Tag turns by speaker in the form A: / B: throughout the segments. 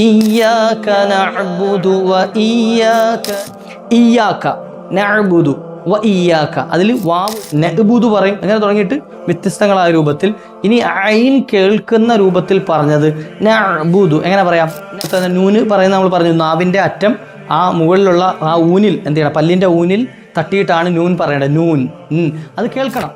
A: ഇയ്യാക നഅ്ബുദു വ ഇയ്യാക നഅ്ബുദു വ ഇയ്യാക. അതിൽ വാവ് നഅ്ബുദു പറയും, അങ്ങനെ തുടങ്ങിയിട്ട് വ്യത്യസ്തങ്ങളായ രൂപത്തിൽ. ഇനി ഐൻ കേൾക്കുന്ന രൂപത്തിൽ പറഞ്ഞത് നഅ്ബുദു എങ്ങനെ പറയാം? നൂന് പറയുന്ന നമ്മൾ പറഞ്ഞു, നാവിൻ്റെ അറ്റം ആ മുകളിലുള്ള ആ ഊനിൽ എന്ത് ചെയ്യണം, പല്ലിൻ്റെ ഊനിൽ തട്ടിയിട്ടാണ് നൂൻ പറയേണ്ടത്. നൂൻ അത് കേൾക്കണം.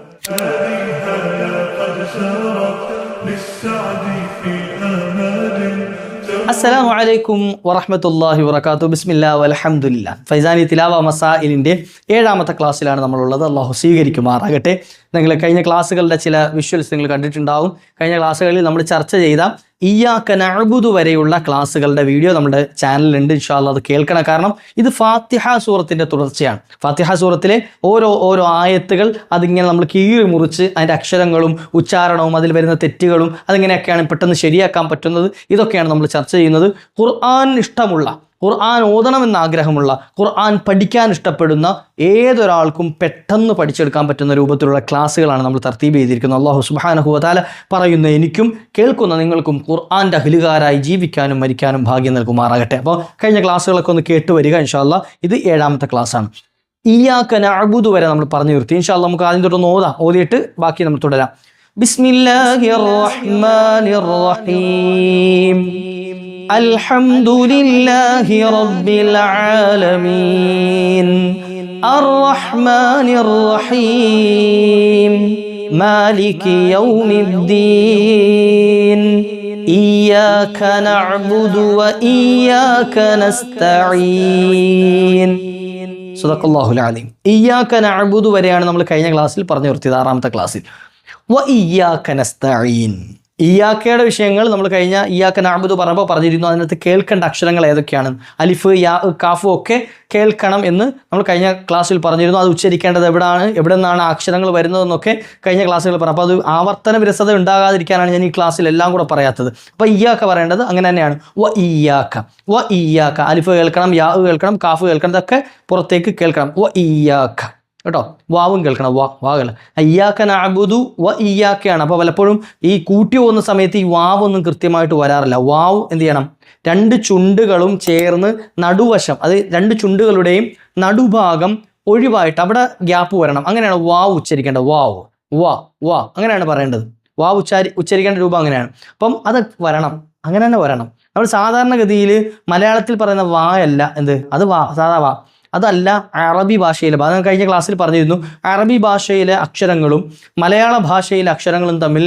A: അസ്സലാമു അലൈക്കും വറഹ്മത്തുള്ളാഹി വബറകാതുഹു. ബിസ്മില്ലാ വൽഹംദുലില്ലാ. ഫൈസാനി തിലാവ മസായിലിൻ്റെ 7ാമത്തെ ക്ലാസ്സിലാണ് നമ്മളുള്ളത്. അള്ളാഹു സ്വീകരിക്കുമാറാകട്ടെ. നിങ്ങൾ കഴിഞ്ഞ ക്ലാസ്സുകളുടെ ചില വിഷ്വൽസ് നിങ്ങൾ കണ്ടിട്ടുണ്ടാവും. കഴിഞ്ഞ ക്ലാസ്സുകളിൽ നമ്മൾ ചർച്ച ചെയ്ത ഇയ്യാക നഅ്ബുദു വരെയുള്ള ക്ലാസ്സുകളുടെ വീഡിയോ നമ്മുടെ ചാനലിലുണ്ട്. ഇൻഷാ അല്ലാഹ് അത് കേൾക്കണം. കാരണം ഇത് ഫാത്തിഹ സൂറത്തിൻ്റെ തുടർച്ചയാണ്. ഫാത്തിഹ സൂറത്തിലെ ഓരോ ആയത്തുകൾ അതിങ്ങനെ നമ്മൾ കീറി മുറിച്ച് അതിൻ്റെ അക്ഷരങ്ങളും ഉച്ചാരണവും അതിൽ വരുന്ന തെറ്റുകളും അതെങ്ങനെയൊക്കെയാണ് പെട്ടെന്ന് ശരിയാക്കാൻ പറ്റുന്നത്, ഇതൊക്കെയാണ് നമ്മൾ ചർച്ച ചെയ്യുന്നത്. ഖുർആൻ ഇഷ്ടമുള്ള, ഖുർആൻ ഓതണമെന്ന് ആഗ്രഹമുള്ള, ഖുർആൻ പഠിക്കാൻ ഇഷ്ടപ്പെടുന്ന ഏതൊരാൾക്കും പെട്ടെന്ന് പഠിച്ചെടുക്കാൻ പറ്റുന്ന രൂപത്തിലുള്ള ക്ലാസ്സുകളാണ് നമ്മൾ തർത്തീബ് ചെയ്തിരിക്കുന്നത്. അല്ലാഹു സുബ്ഹാനഹു വ തആല പറയുന്ന എനിക്കും കേൾക്കുന്ന നിങ്ങൾക്കും ഖുർആൻ്റെ അഹ്ലുകാരായി ജീവിക്കാനും മരിക്കാനും ഭാഗ്യം നൽകുമാറാകട്ടെ. അപ്പോൾ കഴിഞ്ഞ ക്ലാസ്സുകളൊക്കെ ഒന്ന് കേട്ട് വരിക ഇൻഷാ അല്ലാഹ്. ഇത് 7ാമത്തെ ക്ലാസ്സാണ്. ഇയ്യാക നഅ്ബുദു വരെ നമ്മൾ പറഞ്ഞു നിർത്തി. ഇൻഷാ അല്ലാഹ് നമുക്ക് ആദ്യം തൊട്ടൊന്ന് ഓതിയിട്ട് ബാക്കി നമ്മൾ തുടരാം. ബിസ്മില്ലാഹിർ റഹ്മാനിർ റഹീം. അൽഹംദുലില്ലാഹി റബ്ബിൽ ആലമീൻ അർറഹ്മാനിർ റഹീം മാലികി യൗമിദ്ദീൻ ഇയ്യാക നഅ്ബുദു വ ഇയ്യാക നസ്തഈൻ. സദഖല്ലാഹുൽ അലീം. ഇയ്യാക നഅ്ബുദു വരെയാണ് നമ്മൾ കഴിഞ്ഞ ക്ലാസ്സിൽ പറഞ്ഞു നിർത്തിയത്, 6ാമത്തെ ക്ലാസ്സിൽ. വ ഇയ്യാക നസ്തഈൻ. ഇയ്യാക്കയുടെ വിഷയങ്ങൾ നമ്മൾ കഴിഞ്ഞ ഇയ്യാക നഅ്ബുദു പറഞ്ഞിരുന്നു. അതിനകത്ത് കേൾക്കേണ്ട അക്ഷരങ്ങൾ ഏതൊക്കെയാണ്, അലിഫ്, യാ, കാഫ് ഒക്കെ കേൾക്കണം എന്ന് നമ്മൾ കഴിഞ്ഞ ക്ലാസ്സിൽ പറഞ്ഞിരുന്നു. അത് ഉച്ചരിക്കേണ്ടത് എവിടെ നിന്നാണ് അക്ഷരങ്ങൾ വരുന്നതെന്നൊക്കെ കഴിഞ്ഞ ക്ലാസ്സുകൾ പറഞ്ഞു. അപ്പോൾ അത് ആവർത്തന വിരസത ഉണ്ടാകാതിരിക്കാനാണ് ഞാൻ ഈ ക്ലാസ്സിൽ എല്ലാം കൂടെ പറയാത്തത്. അപ്പോൾ ഇയ്യാക്ക പറയേണ്ടത് അങ്ങനെ തന്നെയാണ്. വ ഇയ്യാക്ക. അലിഫ് കേൾക്കണം, യാ കേൾക്കണം, കാഫ് കേൾക്കണം, ഇതൊക്കെ പുറത്തേക്ക് കേൾക്കണം. വ ഇയ്യാക്ക കേട്ടോ. വാവും കേൾക്കണം. വാ കേൾക്കണം. ഇയ്യാക നഅ്ബുദു വ ഇയ്യാക്കയാണ്. അപ്പോൾ പലപ്പോഴും ഈ കൂട്ടി പോകുന്ന സമയത്ത് ഈ വാവൊന്നും കൃത്യമായിട്ട് വരാറില്ല. വാവ് എന്ത് ചെയ്യണം, 2 ചുണ്ടുകളും ചേർന്ന് നടുവശം, അത് 2 ചുണ്ടുകളുടെയും നടുഭാഗം ഒഴിവായിട്ട് അവിടെ ഗ്യാപ്പ് വരണം. അങ്ങനെയാണ് വാവ് ഉച്ചരിക്കേണ്ടത്. വാ അങ്ങനെയാണ് പറയേണ്ടത്. വാവ് ഉച്ചരിക്കേണ്ട രൂപം അങ്ങനെയാണ്. അപ്പം അത് വരണം, അങ്ങനെ തന്നെ വരണം. നമ്മൾ സാധാരണഗതിയിൽ മലയാളത്തിൽ പറയുന്ന വായല്ല എന്ത്, അത് സാധാ വാ അതല്ല. അറബി ഭാഷയിലെ, അത് കഴിഞ്ഞ ക്ലാസ്സിൽ പറഞ്ഞിരുന്നു, അറബി ഭാഷയിലെ അക്ഷരങ്ങളും മലയാള ഭാഷയിലെ അക്ഷരങ്ങളും തമ്മിൽ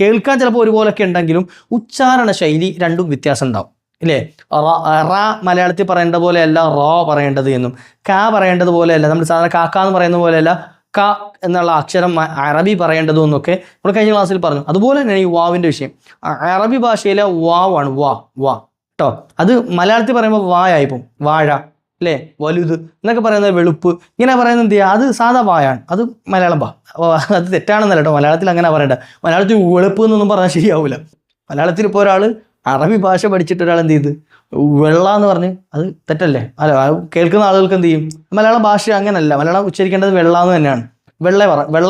A: കേൾക്കാൻ ചിലപ്പോൾ ഒരുപോലൊക്കെ ഉണ്ടെങ്കിലും ഉച്ചാരണ ശൈലി രണ്ടും വ്യത്യാസം ഉണ്ടാവും ഇല്ലേ? റ മലയാളത്തിൽ പറയേണ്ട പോലെയല്ല റോ പറയേണ്ടത് എന്നും, കാ പറയേണ്ടത് പോലെയല്ല നമ്മൾ സാധാരണ കാക്ക എന്ന് പറയുന്ന പോലെയല്ല ക എന്നുള്ള അക്ഷരം അറബി പറയേണ്ടതും എന്നൊക്കെ നമ്മൾ കഴിഞ്ഞ ക്ലാസ്സിൽ പറഞ്ഞു. അതുപോലെ തന്നെയാണ് ഈ വാവിൻ്റെ വിഷയം. അറബി ഭാഷയിലെ വാവാണ് വാ കേട്ടോ. അത് മലയാളത്തിൽ പറയുമ്പോൾ വായായിപ്പോൾ വാഴ അല്ലേ, വലുത് എന്നൊക്കെ പറയുന്നത് വെളുപ്പ്, ഇങ്ങനെ പറയുന്നത് എന്ത് ചെയ്യുക, അത് സാധാ വായാണ്. അത് മലയാളം അത് തെറ്റാണെന്നല്ല കേട്ടോ. മലയാളത്തിൽ അങ്ങനെ പറയണ്ട. മലയാളത്തിൽ വെളുപ്പ് എന്നൊന്നും പറഞ്ഞാൽ ശരിയാവില്ല. മലയാളത്തിൽ ഇപ്പോൾ ഒരാൾ അറബി ഭാഷ പഠിച്ചിട്ട് ഒരാൾ എന്ത് ചെയ്ത് വെള്ള എന്ന് പറഞ്ഞ് അത് തെറ്റല്ലേ? അല്ല, കേൾക്കുന്ന ആളുകൾക്ക് എന്ത് ചെയ്യും, മലയാള ഭാഷ അങ്ങനല്ല. മലയാളം ഉച്ചരിക്കേണ്ടത് വെള്ള എന്ന് തന്നെയാണ്. വെള്ള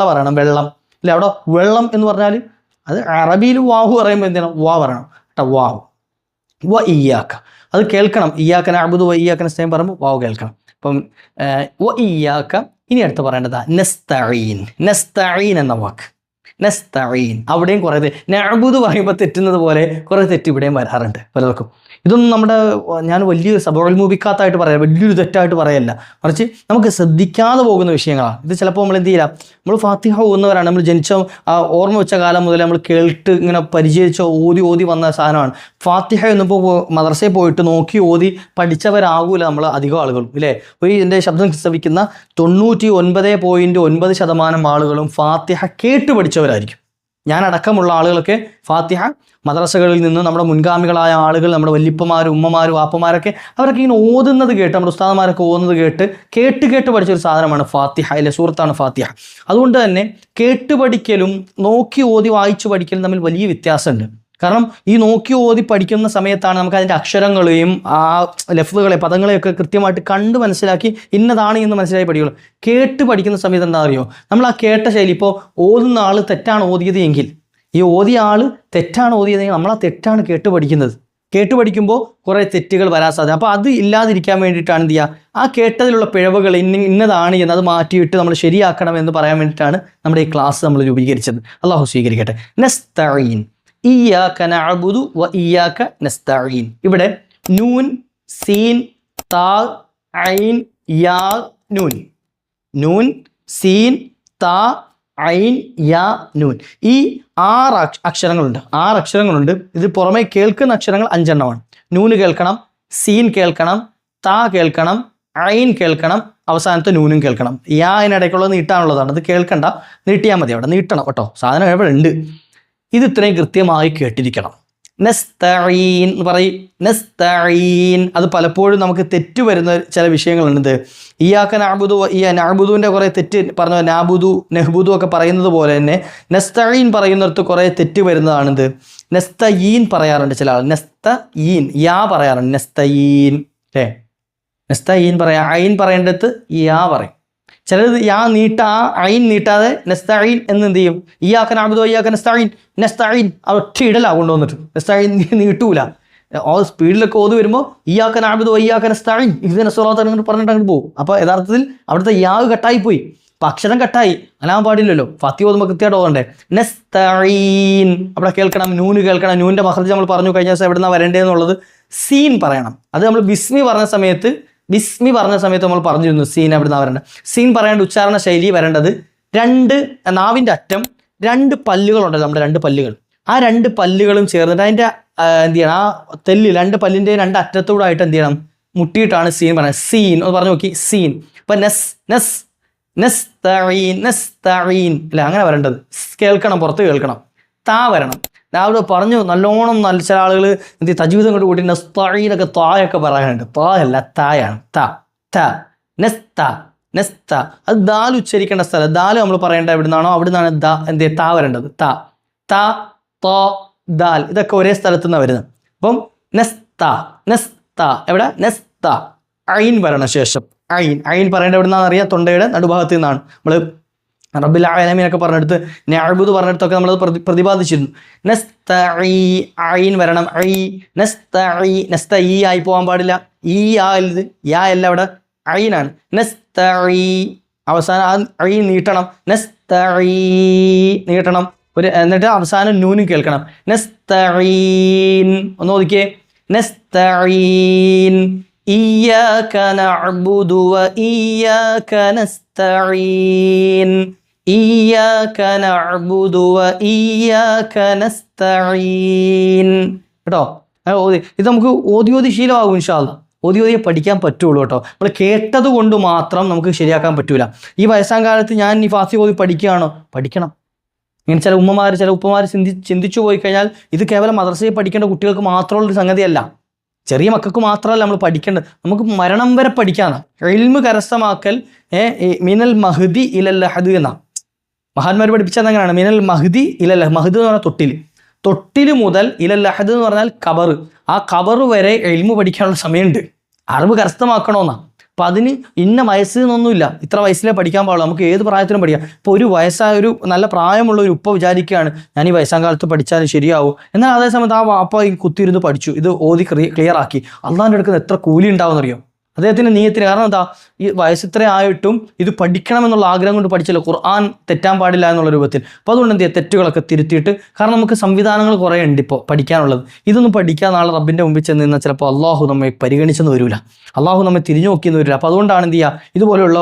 A: പറയണം, വെള്ളം അല്ലേ. അവിടെ വെള്ളം എന്ന് പറഞ്ഞാൽ അത് അറബിയിൽ വാഹു പറയുമ്പോൾ എന്ത് ചെയ്യണം, വാ പറയണം കേട്ടോ. വാവ്. വ ഇയ്യാക്ക അത് കേൾക്കണം. ഇയ്യാക നഅ്ബുദു വ ഇയ്യാക നസ്തഈൻ പറയുമ്പോൾ വാവ് കേൾക്കണം. അപ്പം വ ഇയ്യാക. ഇനി അടുത്ത് പറയേണ്ടതാ നസ്തഈൻ എന്ന വാക്ക്. നസ്തഈൻ അവിടെയും കുറേ നഅ്ബുദു പറയുമ്പോൾ തെറ്റുന്നത് പോലെ കുറേ തെറ്റ് ഇവിടെയും വരാറുണ്ട് പലർക്കും. ഇതൊന്നും ഞാൻ വലിയൊരു സബഉൽ മുബിക്കാത്തായിട്ട് പറയാം, വലിയൊരു തെറ്റായിട്ട് പറയല്ല, മറിച്ച് നമുക്ക് ശ്രദ്ധിക്കാതെ പോകുന്ന വിഷയങ്ങളാണ് ഇത്. ചിലപ്പോൾ നമ്മൾ എന്ത് ചെയ്യില്ല, നമ്മൾ ഫാത്തിഹ ഓതുന്നവരാണ്. നമ്മൾ ജനിച്ച ഓർമ്മ വെച്ച കാലം മുതൽ നമ്മൾ കേട്ട് ഇങ്ങനെ പരിചയിച്ച ഓതി വന്ന സാധനമാണ് ഫാത്തിഹ. എന്നിപ്പോൾ മദ്രസയിൽ പോയിട്ട് നോക്കി ഓതി പഠിച്ചവരാകൂല നമ്മൾ അധികം ആളുകളും ഇല്ലേ. എൻ്റെ ശബ്ദം ശ്രവിക്കുന്ന 99.9% ആളുകളും ഫാത്തിഹ കേട്ട് പഠിച്ചവരായിരിക്കും. ഞാനടക്കമുള്ള ആളുകളൊക്കെ ഫാത്തിഹ മദ്രസകളിൽ നിന്ന് നമ്മുടെ മുൻഗാമികളായ ആളുകൾ, നമ്മുടെ വല്യപ്പന്മാരും ഉമ്മമാരും വാപ്പമാരൊക്കെ അവരൊക്കെ ഇങ്ങനെ ഓതുന്നത് കേട്ട്, നമ്മുടെ ഉസ്താദന്മാരൊക്കെ ഓതുന്നത് കേട്ട് പഠിച്ചൊരു സാധനമാണ് ഫാത്തിഹ, അല്ലെ സൂറത്താണ് ഫാത്തിഹ. അതുകൊണ്ട് തന്നെ കേട്ട് പഠിക്കലും നോക്കി ഓതി വായിച്ചു പഠിക്കലും തമ്മിൽ വലിയ വ്യത്യാസമുണ്ട്. കാരണം ഈ നോക്കി ഓതി പഠിക്കുന്ന സമയത്താണ് നമുക്ക് അതിൻ്റെ അക്ഷരങ്ങളെയും ആ ലഫ്ലുകളെ പദങ്ങളെയൊക്കെ കൃത്യമായിട്ട് കണ്ട് മനസ്സിലാക്കി ഇന്നതാണ് എന്ന് മനസ്സിലാക്കി പഠിക്കുള്ളൂ. കേട്ട് പഠിക്കുന്ന സമയത്ത് എന്താ അറിയോ, നമ്മൾ ആ കേട്ട ശൈലി, ഇപ്പോൾ ഓതുന്ന ആൾ തെറ്റാണ് ഓതിയത് എങ്കിൽ, ഈ ഓതിയ ആൾ തെറ്റാണ് ഓതിയതെങ്കിൽ നമ്മൾ ആ തെറ്റാണ് കേട്ട് പഠിക്കുന്നത്. കേട്ട് പഠിക്കുമ്പോൾ കുറേ തെറ്റുകൾ വരാൻ സാധ്യത. അപ്പോൾ അത് ഇല്ലാതിരിക്കാൻ വേണ്ടിയിട്ടാണ് എന്ത് ചെയ്യുക, ആ കേട്ടതിലുള്ള പിഴവുകൾ ഇന്നതാണ് എന്ന് അത് മാറ്റിയിട്ട് നമ്മൾ ശരിയാക്കണം എന്ന് പറയാൻ വേണ്ടിയിട്ടാണ് നമ്മുടെ ഈ ക്ലാസ് നമ്മൾ രൂപീകരിച്ചത്. അള്ളാഹു സ്വീകരിക്കട്ടെ. നസ്തഈൻ, ഇയ്യാക നഅ്ബുദു വ ഇയ്യാക നസ്തഈൻ. ഇവിടെ നൂൻ, സീൻ, താ, ഐൻ, യാ, നൂൻ. നൂൻ, സീൻ, താ, ഐൻ, യാ, നൂൻ. ഈ 6 അക്ഷരങ്ങളുണ്ട്. ഇത് പുറമെ കേൾക്കുന്ന അക്ഷരങ്ങൾ 5 എണ്ണമാണ്. നൂന് കേൾക്കണം, സീൻ കേൾക്കണം, താ കേൾക്കണം, ഐൻ കേൾക്കണം, അവസാനത്തെ നൂനും കേൾക്കണം. യാതിനിടയ്ക്കുള്ളത് നീട്ടാനുള്ളതാണ്. അത് കേൾക്കണ്ട, നീട്ടിയാൽ മതി. അവിടെ നീട്ടണം കേട്ടോ, സാധനം എവിടെ ഉണ്ട്. ഇത് ഇത്രയും കൃത്യമായി കേട്ടിരിക്കണം. നസ്തഈൻ എന്ന് പറയും. നസ്തഈൻ അത് പലപ്പോഴും നമുക്ക് തെറ്റ് വരുന്ന ചില വിഷയങ്ങളുണ്ട്. ഇയ്യാക നഅ്ബുദു നഅ്ബുദുവിൻ്റെ കുറേ തെറ്റ് പറഞ്ഞു, നാബുദു നെഹ്ബുദു ഒക്കെ പറയുന്നത് പോലെ തന്നെ നസ്തഈൻ പറയുന്നിടത്ത് കുറേ തെറ്റ് വരുന്നതാണിത്. നസ്തഈൻ പറയാറുണ്ട് ചില ആൾ. നസ്തഈൻ യാ പറയാറുണ്ട്. നസ്തഈൻ അല്ലേ, നസ്തഈൻ പറയാം. ഐൻ പറയേണ്ടത് യാ പറയും. ചിലത് യാ ഐൻ നീട്ടാതെ നസ്തഈൻ എന്ന് എന്ത് ചെയ്യും, ഇയ്യാക നഅ്ബുദു ഇയ്യാക നസ്തഈൻ ഒറ്റ ഇടലാണ് കൊണ്ടുവന്നിട്ട്. നസ്തഈൻ നീട്ടൂല. സ്പീഡിലൊക്കെ ഓതി വരുമ്പോൾ ഇയ്യാക നഅ്ബുദു ഇയ്യാക നസ്തഈൻ ഇഹ്ദിന സിറാത്തൽ മുസ്തഖീം പറഞ്ഞിട്ട് അങ്ങ് പോകും. അപ്പോൾ യഥാർത്ഥത്തിൽ അവിടുത്തെ യാ കട്ടായിപ്പോയി. അപ്പം അക്ഷരം കട്ടായി, അല്ലാൻ പാടില്ലല്ലോ. ഫാത്തിഹ ഓതുമ്പോൾ കൃത്യമായിട്ട് ഓതണ്ടേ. നസ്തഈൻ അവിടെ കേൾക്കണം, നൂന് കേൾക്കണം. നൂൻ്റെ മഖ്റജ് നമ്മൾ പറഞ്ഞു കഴിഞ്ഞ ദിവസം എവിടുന്നാണ് വരേണ്ടതെന്നുള്ളത്. സീൻ പറയണം. അത് നമ്മൾ ബിസ്മി പറഞ്ഞ സമയത്ത് നമ്മൾ പറഞ്ഞിരുന്നു സീൻ എവിടുന്നാണ് വരേണ്ടത്. സീൻ പറയേണ്ട ഉച്ചാരണ ശൈലി വരേണ്ടത് 2 നാവിൻ്റെ അറ്റം 2 പല്ലുകളുണ്ടല്ലോ, നമ്മുടെ 2 പല്ലുകൾ. ആ 2 പല്ലുകളും ചേർന്നിട്ട് അതിൻ്റെ എന്ത് ചെയ്യണം, ആ തെല്ല് 2 പല്ലിൻ്റെ 2 അറ്റത്തൂടെ ആയിട്ട് എന്ത് ചെയ്യണം, മുട്ടിയിട്ടാണ് സീൻ പറയുന്നത്. സീൻ ഒന്ന് പറഞ്ഞു നോക്കി. സീൻ. അപ്പം നസ്തഈൻ അല്ല അങ്ങനെ വരേണ്ടത്. കേൾക്കണം, പുറത്ത് കേൾക്കണം. താ വരണം. രാവിലെ പറഞ്ഞു നല്ലോണം. ചില ആളുകൾ എന്ത് തജ്വീദും കൊണ്ട് കൂട്ടി നസ്തഈനൊക്കെ തായൊക്കെ പറയാനുണ്ട്. താ അല്ല, തായാണ്. നസ്ത അത് ദാൽ ഉച്ചരിക്കേണ്ട സ്ഥലം. ദാൽ നമ്മൾ പറയേണ്ട എവിടുന്നാണോ അവിടുന്നാണ് എന്ത് താ വരേണ്ടത്. ദാൽ ഇതൊക്കെ ഒരേ സ്ഥലത്തു നിന്നാണ് വരുന്നത്. അപ്പം നസ്ത എവിടെ, നസ്ത. ഐൻ വരണം ശേഷം. ഐൻ പറയേണ്ട എവിടുന്നാണെന്ന് അറിയാം, തൊണ്ടയുടെ നടുഭാഗത്ത് നിന്നാണ്. നമ്മൾ റബ്ബിൽ ആലമീനൊക്കെ പറഞ്ഞെടുത്ത് നഅ്ബുദു പറഞ്ഞെടുത്തൊക്കെ നമ്മളത് പ്രതിപാദിച്ചിരുന്നു. ഐൻ വരണം. നസ്തഈ ആയി പോകാൻ പാടില്ല. ഈ യാ അല്ല, അവിടെ ഐനാണ്. നസ്തഈ അവസാനം ആ ഐ നീട്ടണം. നീട്ടണം. എന്നിട്ട് അവസാനം നൂനും കേൾക്കണം. നസ്തഈൻ ഒന്ന് നോക്കിയേ. നസ്തഈൻ ഇയ്യാക നഅ്ബുദു വ ഇയ്യാക നസ്തഈൻ ഇയ്യാക നഅ്ബുദു വ ഇയ്യാക നസ്തഈൻ. കേട്ടോ, ഇത് നമുക്ക് ഓതി ശീലമാകും ഇൻഷാ അല്ലാഹ്. ഓതിയെ പഠിക്കാൻ പറ്റുള്ളൂ കേട്ടോ. നമ്മൾ കേട്ടത് കൊണ്ട് മാത്രം നമുക്ക് ശരിയാക്കാൻ പറ്റൂല. ഈ വയസ്സാം കാലത്ത് ഞാൻ ഈ ഫാത്തിഹ ഓതി പഠിക്കുകയാണോ? പഠിക്കണം. ഇങ്ങനെ ചില ഉപ്പമാർ ചിന്തിച്ചു പോയി കഴിഞ്ഞാൽ ഇത് കേവലം മദ്രസയിൽ പഠിക്കേണ്ട കുട്ടികൾക്ക് മാത്രമുള്ളൊരു സംഗതിയല്ല. ചെറിയ മക്കൾക്ക് മാത്രമല്ല നമ്മൾ പഠിക്കേണ്ടത്, നമുക്ക് മരണം വരെ പഠിക്കാനാണ്. ഇൽമ് കരസ്ഥമാക്കൽ മിനൽ മഹ്ദി ഇലൽ ലഹദ് എന്നാണ് മഹാന്മാർ പഠിപ്പിച്ചത്. അങ്ങനെയാണ്. മിനൽ മഹ്ദി ഇലൽ മഹ്ദ് എന്ന് പറഞ്ഞാൽ തൊട്ടിൽ മുതൽ ഇലൽ ലഹദ് എന്ന് പറഞ്ഞാൽ ഖബർ. ആ ഖബർ വരെ ഇൽമ് പഠിക്കാനുള്ള സമയമുണ്ട്. അറിവ് കരസ്ഥമാക്കണമെന്നാണ്. അപ്പം അതിന് ഇന്ന വയസ്സ് എന്നൊന്നുമില്ല. ഇത്ര വയസ്സിലേ പഠിക്കാൻ പാടുള്ളൂ. നമുക്ക് ഏത് പ്രായത്തിലും പഠിക്കാം. ഇപ്പോൾ ഒരു വയസ്സായ നല്ല പ്രായമുള്ള ഒരു ഉപ്പ വിചാരിക്കുകയാണ് ഞാൻ ഈ വയസ്സാം കാലത്ത് പഠിച്ചാലും ശരിയാവും. എന്നാൽ അതേസമയത്ത് ആ വാപ്പ കുത്തിയിരുന്ന് പഠിച്ചു, ഇത് ഓതി ക്ലിയർ ആക്കി. അള്ളാഹിൻ്റെ അടുക്കുന്ന എത്ര കൂലി ഉണ്ടാവുമെന്നറിയോ അദ്ദേഹത്തിന് നീയത്തിന്. കാരണം എന്താ, ഈ വയസ്സിത്ര ആയിട്ടും ഇത് പഠിക്കണമെന്നുള്ള ആഗ്രഹം കൊണ്ട് പഠിച്ചല്ലോ. ഖുർആൻ തെറ്റാൻ പാടില്ല എന്നുള്ള രൂപത്തിൽ. അപ്പോൾ അതുകൊണ്ട് എന്ത് ചെയ്യുക, തെറ്റുകളൊക്കെ തിരുത്തിയിട്ട്, കാരണം നമുക്ക് സംവിധാനങ്ങൾ കുറേ ഉണ്ട് ഇപ്പോൾ പഠിക്കാനുള്ളത്. ഇതൊന്നും പഠിക്കാൻ നാളെ റബ്ബിൻ്റെ മുമ്പിൽ ചെന്ന് നിന്നാൽ ചിലപ്പോൾ അള്ളാഹു നമ്മെ പരിഗണിച്ചെന്ന് വരില്ല, അള്ളാഹു നമ്മെ തിരിഞ്ഞു നോക്കിയെന്ന് വരില്ല. അപ്പോൾ അതുകൊണ്ടാണ് എന്ത് ചെയ്യുക, ഇതുപോലെയുള്ള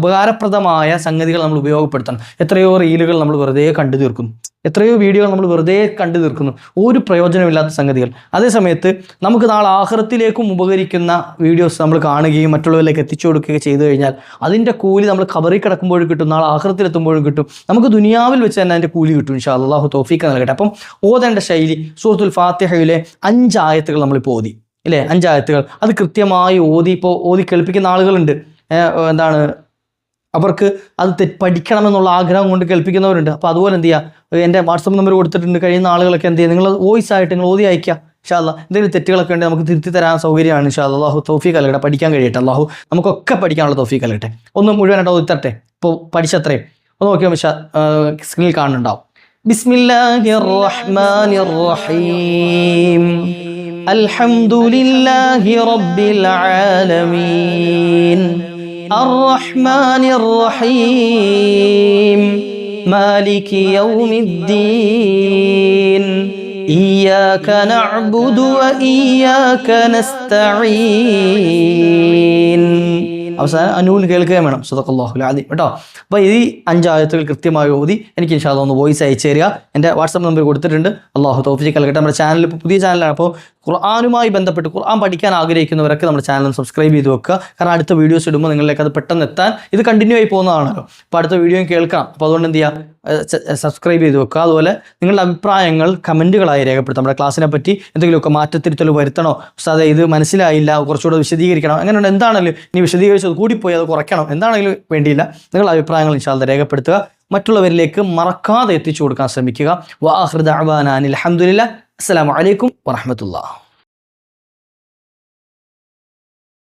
A: ഉപകാരപ്രദമായ സംഗതികൾ നമ്മൾ ഉപയോഗപ്പെടുത്തണം. എത്രയോ റീലുകൾ നമ്മൾ വെറുതെ കണ്ടു തീർക്കുന്നു, എത്രയോ വീഡിയോകൾ നമ്മൾ വെറുതെ കണ്ടു തീർക്കുന്നു, ഒരു പ്രയോജനമില്ലാത്ത സംഗതികൾ. അതേസമയത്ത് നമുക്ക് നാളെ ആഖിറത്തിലേക്കും ഉപകരിക്കുന്ന വീഡിയോസ് നമ്മൾ കാണുകയും മറ്റുള്ളവരിലേക്ക് എത്തിച്ചു കൊടുക്കുകയും ചെയ്തു കഴിഞ്ഞാൽ അതിൻ്റെ കൂലി നമ്മൾ ഖബറിൽ കിടക്കുമ്പോഴും കിട്ടും, നാളെ ആഖിറത്തിലെത്തുമ്പോഴും കിട്ടും. നമുക്ക് ദുനിയാവിൽ വെച്ച് തന്നെ അതിൻ്റെ കൂലി കിട്ടും ഇൻഷാ അല്ലാഹ്. അല്ലാഹു തൗഫീഖ് നൽകട്ടെ. അപ്പം ഓതേണ്ട ശൈലി, സൂറത്തുൽ ഫാത്തിഹയിലെ 5 ആയത്തുകൾ നമ്മളിപ്പോൾ ഓതി ഇല്ലേ, 5 ആയത്തുകൾ അത് കൃത്യമായി ഓതി കേൾപ്പിക്കുന്ന ആളുകളുണ്ട്. എന്താണ്, അവർക്ക് അത് പഠിക്കണമെന്നുള്ള ആഗ്രഹം കൊണ്ട് കേൾപ്പിക്കുന്നവരുണ്ട്. അപ്പോൾ അതുപോലെ എന്ത് ചെയ്യുക, എൻ്റെ വാട്സപ്പ് നമ്പർ കൊടുത്തിട്ടുണ്ട്. കഴിയുന്ന ആളുകളൊക്കെ എന്ത് ചെയ്യുക, നിങ്ങൾ വോയിസ് ആയിട്ട് നിങ്ങൾ ഓതി അയക്കുക. ഇൻഷാ അല്ലാഹ് എന്തെങ്കിലും തെറ്റുകളൊക്കെ ഉണ്ടെങ്കിൽ നമുക്ക് തിരുത്തി തരാൻ സൗകര്യമാണ് ഇൻഷാ അല്ലാഹ്. അല്ലാഹു തൗഫീഖ് നൽകട്ടെ, പഠിക്കാൻ കഴിയട്ടെ. അല്ലാഹു നമുക്കൊക്കെ പഠിക്കാനുള്ള തൗഫീഖ് നൽകട്ടെ. ഒന്ന് മുഴുവനായിട്ട് ഓതി തരട്ടെ. ഇപ്പോൾ പഠിച്ചത്രയും ഒന്ന് നോക്കിയാൽ സ്ക്രീനിൽ കാണുന്നുണ്ടാവും. ബിസ്മില്ലാഹിർ റഹ്മാനിർ റഹീം. അൽഹംദുലില്ലാഹി റബ്ബിൽ ആലമീൻ അർറഹ്മാനിർ റഹീം മാലികി യൗമിദ്ദീൻ ഇയ്യാക നഅ്ബുദു വ ഇയ്യാക നസ്തഈൻ. അവസാനം അനൂൻ കേൾക്കുകയും വേണം. സദഖല്ലാഹുൽ അദീം കേട്ടോ. അപ്പോൾ ഈ 5 ആയത്തുകൾ കൃത്യമായി ഓതി എനിക്ക് ഇൻഷാ അല്ലാഹ് ഒന്ന് വോയിസ് അയച്ചു തരിക. എൻ്റെ വാട്സപ്പ് നമ്പർ കൊടുത്തിട്ടുണ്ട്. അള്ളാഹു തൗഫീഖ് നൽകട്ടെ. നമ്മുടെ ചാനൽ ഇപ്പോൾ പുതിയ ചാനലാണ്. അപ്പോൾ ഖുർആനുമായി ബന്ധപ്പെട്ട് ഖുർആൻ പഠിക്കാൻ ആഗ്രഹിക്കുന്നവരൊക്കെ നമ്മുടെ ചാനൽ സബ്സ്ക്രൈബ് ചെയ്ത് വെക്കുക. കാരണം അടുത്ത വീഡിയോസ് ഇടുമ്പോൾ നിങ്ങളിലേക്ക് അത് പെട്ടെന്ന് എത്താൻ ഇത് കണ്ടിന്യൂ ആയി പോകുന്നതാണല്ലോ. അപ്പോൾ അടുത്ത വീഡിയോയും കേൾക്കാം. അപ്പോൾ അതുകൊണ്ട് എന്ത് ചെയ്യുക, സബ്സ്ക്രൈബ് ചെയ്ത് വെക്കുക. അതുപോലെ നിങ്ങളുടെ അഭിപ്രായങ്ങൾ കമൻറ്റുകളായി രേഖപ്പെടുത്താം. നമ്മുടെ ക്ലാസ്സിനെ പറ്റി എന്തെങ്കിലുമൊക്കെ മാറ്റത്തിരുത്തൽ വരുത്തണോ, ഉസ്താദേ ഇത് മനസ്സിലായില്ല, കുറച്ചുകൂടെ വിശദീകരിക്കണം, അങ്ങനെയുണ്ട് എന്താണെങ്കിലും ഇനി വിശദീകരിച്ചത് കൂടിപ്പോയി അത് കുറയ്ക്കണം, എന്താണെങ്കിലും വേണ്ടിയില്ല. നിങ്ങളുടെ അഭിപ്രായങ്ങൾ ഇൻഷാ അല്ലാഹ് രേഖപ്പെടുത്തുക. മറ്റുള്ളവരിലേക്ക് മറക്കാതെ എത്തിച്ചു കൊടുക്കാൻ ശ്രമിക്കുക. വആഖിറു ദഅ്വാനാ അനിൽ ഹംദുലില്ലാഹ്. അസ്സലാമു അലൈക്കും വറഹ്മത്തുള്ളാഹി.